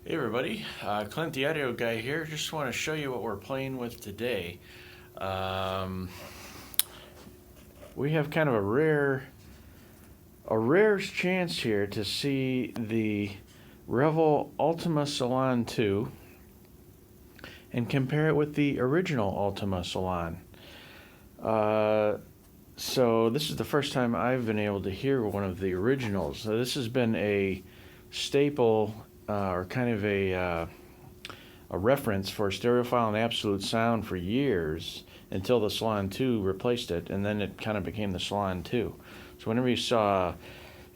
Hey everybody, Clint the audio guy here. Just want to show you what we're playing with today. Um, we have kind of a rare chance here to see the Revel Ultima Salon 2 and compare it with the original Ultima Salon. So this is the first time I've been able to hear one of the originals. So this has been a staple or kind of a reference for stereophile and absolute sound for years until the Salon 2 replaced it, and then it kind of became the Salon 2. So whenever you saw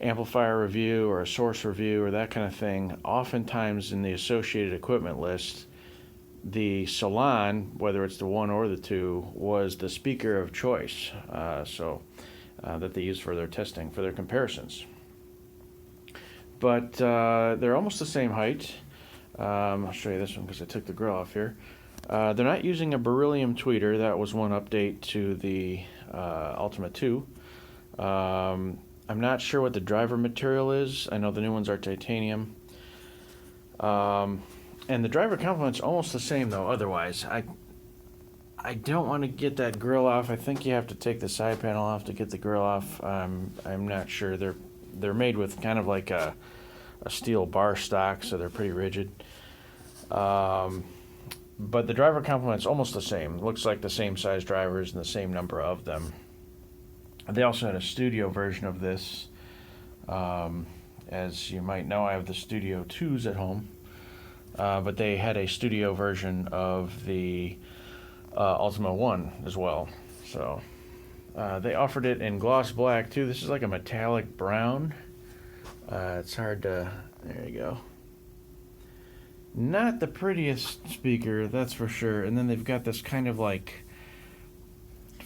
amplifier review or a source review or that kind of thing, oftentimes in the associated equipment list, the Salon, whether it's the 1 or the 2, was the speaker of choice, that they use for their testing, for their comparisons. But they're almost the same height. I'll show you this one because I took the grill off here. They're not using a beryllium tweeter. That was one update to the Ultima 2. I'm not sure what the driver material is. I know the new ones are titanium. And the driver complement's almost the same though otherwise. I don't want to get that grill off. I think you have to take the side panel off to get the grill off. I'm not sure. They're made with kind of like a steel bar stock, so they're pretty rigid. But the driver complement's almost the same. Looks like the same size drivers and the same number of them. They also had a studio version of this. As you might know, I have the Studio 2s at home. But they had a studio version of the Ultima 1 as well. So they offered it in gloss black too. This is like a metallic brown. It's hard to, there you go. Not the prettiest speaker, that's for sure. And then they've got this kind of like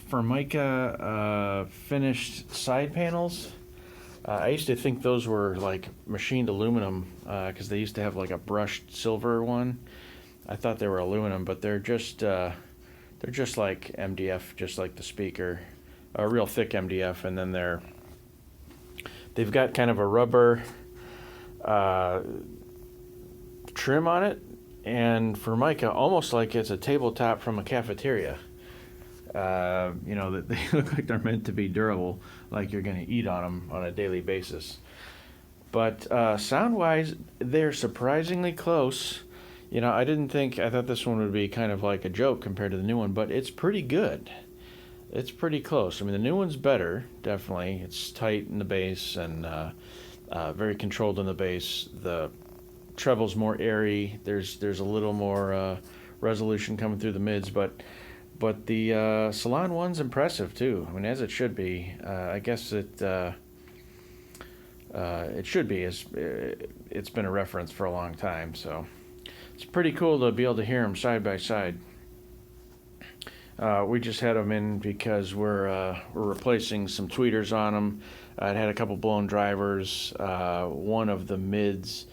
Formica finished side panels. I used to think those were like machined aluminum because they used to have like a brushed silver one. I thought they were aluminum, but they're just like MDF, just like the speaker, a real thick MDF, and then they've got kind of a rubber trim on it, and Formica, almost like it's a tabletop from a cafeteria. That they look like they're meant to be durable, like you're going to eat on them on a daily basis. But sound-wise, they're surprisingly close. I thought this one would be kind of like a joke compared to the new one, but it's pretty good. It's pretty close. I mean, the new one's better, definitely. It's tight in the bass and very controlled in the bass. The treble's more airy. There's a little more resolution coming through the mids, but the Salon one's impressive too. I mean, as it should be. I guess it should be. It's been a reference for a long time, so it's pretty cool to be able to hear them side by side. We just had them in because we're replacing some tweeters on them. It had a couple blown drivers. One of the mids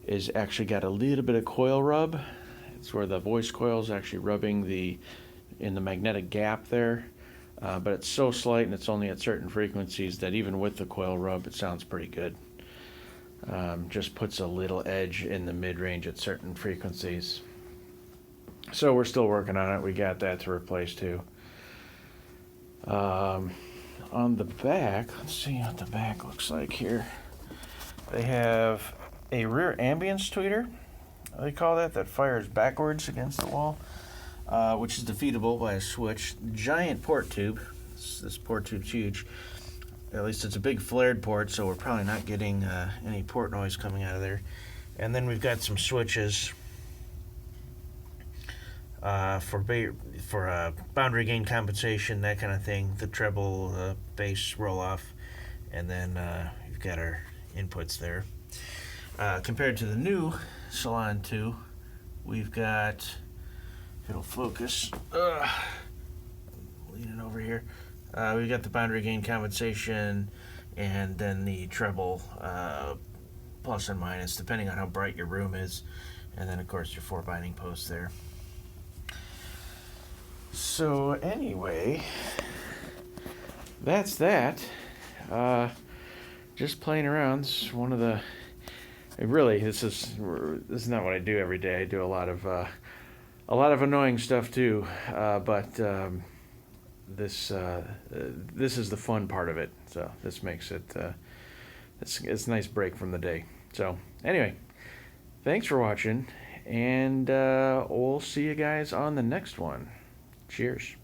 is actually got a little bit of coil rub. It's where the voice coil is actually rubbing in the magnetic gap there. But it's so slight and it's only at certain frequencies that even with the coil rub, it sounds pretty good. Just puts a little edge in the mid-range at certain frequencies. So we're still working on it. We got that to replace too. On the back, let's see what the back looks like here. They have a rear ambience tweeter. They call that fires backwards against the wall, which is defeatable by a switch. Giant port tube. This port tube's huge. At least it's a big flared port, so we're probably not getting any port noise coming out of there. And then we've got some switches for boundary gain compensation, that kind of thing. The treble, bass roll off, and then we've got our inputs there. Compared to the new Salon 2, we've got, if it'll focus, lean it over here. We've got the boundary gain compensation, and then the treble plus and minus, depending on how bright your room is, and then of course your 4 binding posts there. So anyway, that's that. Just playing around. It's one of the Really, this is not what I do every day. I do a lot of annoying stuff too, but this is the fun part of it. So this makes it it's a nice break from the day. So anyway, thanks for watching, and we'll see you guys on the next one. Cheers.